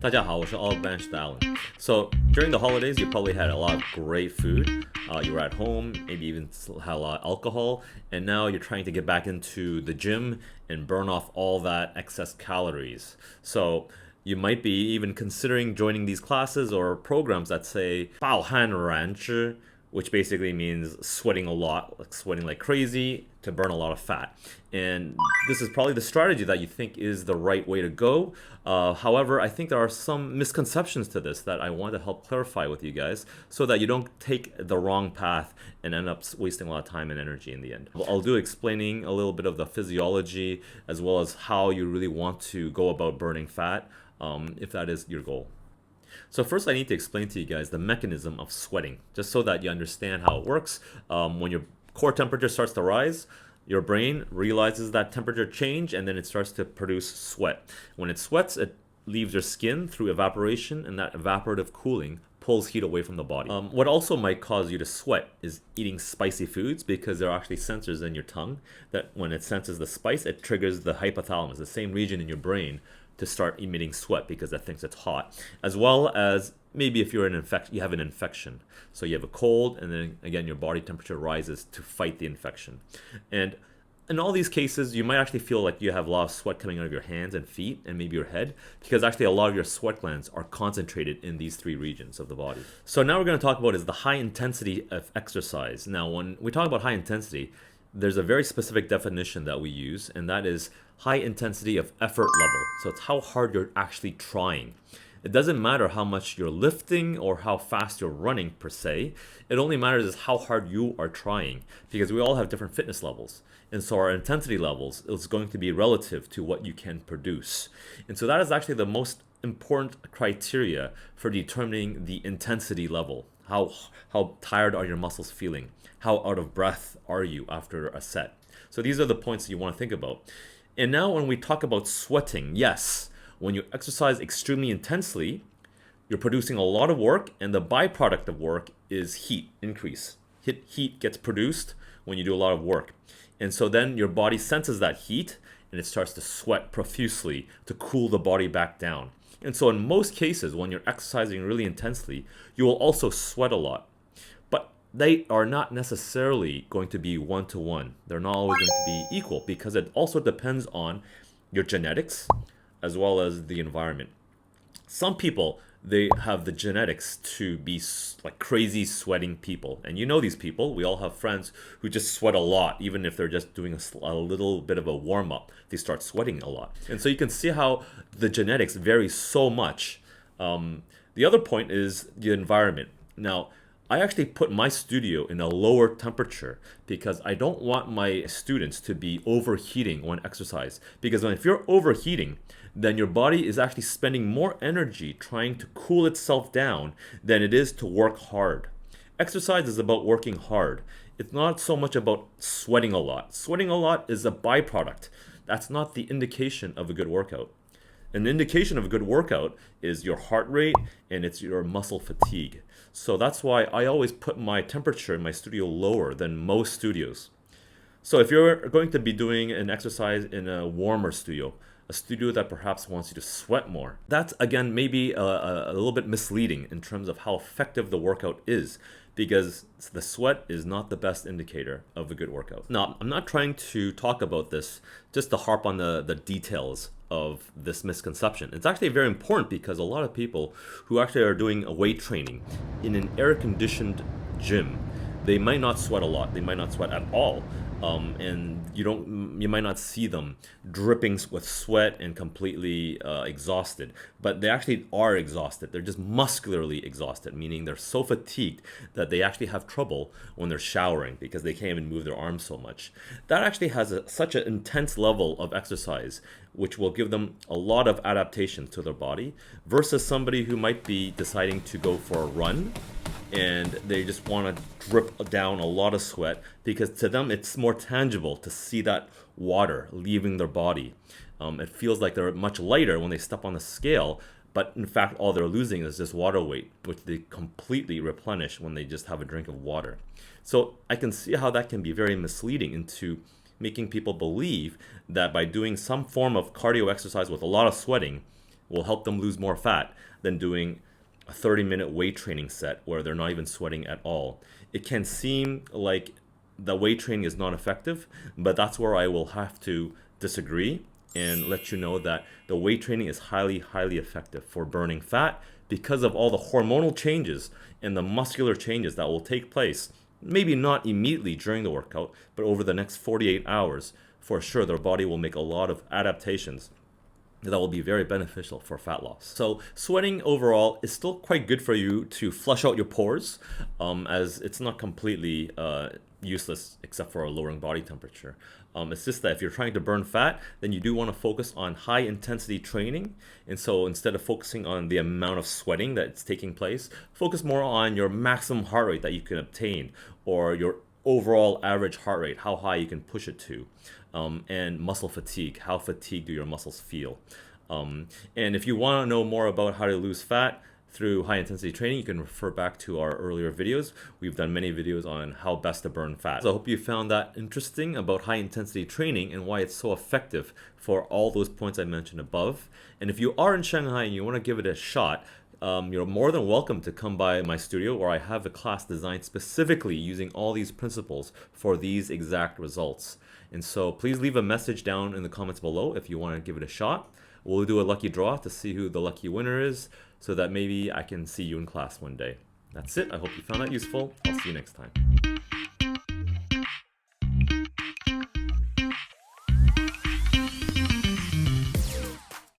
大家好，我是 All Bench Allen. So during the holidays, you probably had a lot of great food. You were at home, maybe even had a lot of alcohol, and now you're trying to get back into the gym and burn off all that excess calories. So you might be even considering joining these classes or programs that say 暴汗燃脂, which basically means sweating a lot, like sweating like crazy to burn a lot of fat. And this is probably the strategy that you think is the right way to go. However, I think there are some misconceptions to this that I want to help clarify with you guys so that you don't take the wrong path and end up wasting a lot of time and energy in the end. I'll do explaining a little bit of the physiology as well as how you really want to go about burning fat, if that is your goal. So first I need to explain to you guys the mechanism of sweating, just so that you understand how it works. When your core temperature starts to rise, your brain realizes that temperature change and then it starts to produce sweat. When it sweats, it leaves your skin through evaporation, and that evaporative cooling pulls heat away from the body. What also might cause you to sweat is eating spicy foods, because there are actually sensors in your tongue that when it senses the spice, it triggers the hypothalamus, the same region in your brain, to start emitting sweat because it thinks it's hot. As well as maybe if you have an infection. So you have a cold, and then again your body temperature rises to fight the infection. And in all these cases, you might actually feel like you have a lot of sweat coming out of your hands and feet and maybe your head, because actually a lot of your sweat glands are concentrated in these three regions of the body. So now we're going to talk about is the high intensity of exercise. Now when we talk about high intensity, there's a very specific definition that we use, and that is high intensity of effort level. So it's how hard you're actually trying. It doesn't matter how much you're lifting or how fast you're running per se. It only matters is how hard you are trying, because we all have different fitness levels. And so our intensity levels is going to be relative to what you can produce. And so that is actually the most important criteria for determining the intensity level. How tired are your muscles feeling? How out of breath are you after a set? So these are the points that you want to think about. And now when we talk about sweating, yes, when you exercise extremely intensely, you're producing a lot of work, and the byproduct of work is heat increase. Heat gets produced when you do a lot of work. And so then your body senses that heat, and it starts to sweat profusely to cool the body back down. And so in most cases, when you're exercising really intensely, you will also sweat a lot. But they are not necessarily going to be one-to-one. They're not always going to be equal, because it also depends on your genetics as well as the environment. Some people, they have the genetics to be like crazy sweating people. And you know these people. We all have friends who just sweat a lot, even if they're just doing a little bit of a warm-up. They start sweating a lot. And so you can see how the genetics vary so much. The other point is the environment. Now, I actually put my studio in a lower temperature because I don't want my students to be overheating when exercise. Because if you're overheating, then your body is actually spending more energy trying to cool itself down than it is to work hard. Exercise is about working hard. It's not so much about sweating a lot. Sweating a lot is a byproduct. That's not the indication of a good workout. An indication of a good workout is your heart rate and it's your muscle fatigue. So that's why I always put my temperature in my studio lower than most studios. So if you're going to be doing an exercise in a warmer studio, a studio that perhaps wants you to sweat more, that's again maybe a little bit misleading in terms of how effective the workout is, because the sweat is not the best indicator of a good workout. Now, I'm not trying to talk about this just to harp on the details of this misconception. It's actually very important, because a lot of people who actually are doing a weight training in an air-conditioned gym, they might not sweat a lot. They might not sweat at all. And you might not see them dripping with sweat and completely exhausted, but they actually are exhausted. They're just muscularly exhausted, meaning they're so fatigued that they actually have trouble when they're showering because they can't even move their arms so much. That actually has such an intense level of exercise, which will give them a lot of adaptation to their body, versus somebody who might be deciding to go for a run and they just want to drip down a lot of sweat, because to them it's more tangible to see that water leaving their body. It feels like they're much lighter when they step on the scale, but in fact all they're losing is just water weight, which they completely replenish when they just have a drink of water. So I can see how that can be very misleading into making people believe that by doing some form of cardio exercise with a lot of sweating, will help them lose more fat than doing a 30-minute weight training set where they're not even sweating at all. It can seem like the weight training is not effective, but that's where I will have to disagree and let you know that the weight training is highly effective for burning fat because of all the hormonal changes and the muscular changes that will take place, maybe not immediately during the workout, but over the next 48 hours. For sure, their body will make a lot of adaptations that will be very beneficial for fat loss. So sweating overall is still quite good for you to flush out your pores, as it's not completely useless except for lowering body temperature. It's just that if you're trying to burn fat, then you do want to focus on high intensity training. And so instead of focusing on the amount of sweating that's taking place, focus more on your maximum heart rate that you can obtain, or your overall average heart rate, how high you can push it to, and muscle fatigue, how fatigued do your muscles feel. And if you want to know more about how to lose fat through high intensity training, you can refer back to our earlier videos. We've done many videos on how best to burn fat. So I hope you found that interesting about high intensity training and why it's so effective for all those points I mentioned above. And if you are in Shanghai and you want to give it a shot, you're more than welcome to come by my studio, where I have a class designed specifically using all these principles for these exact results. And so please leave a message down in the comments below if you want to give it a shot. We'll do a lucky draw to see who the lucky winner is, so that maybe I can see you in class one day. That's it. I hope you found that useful. I'll see you next time.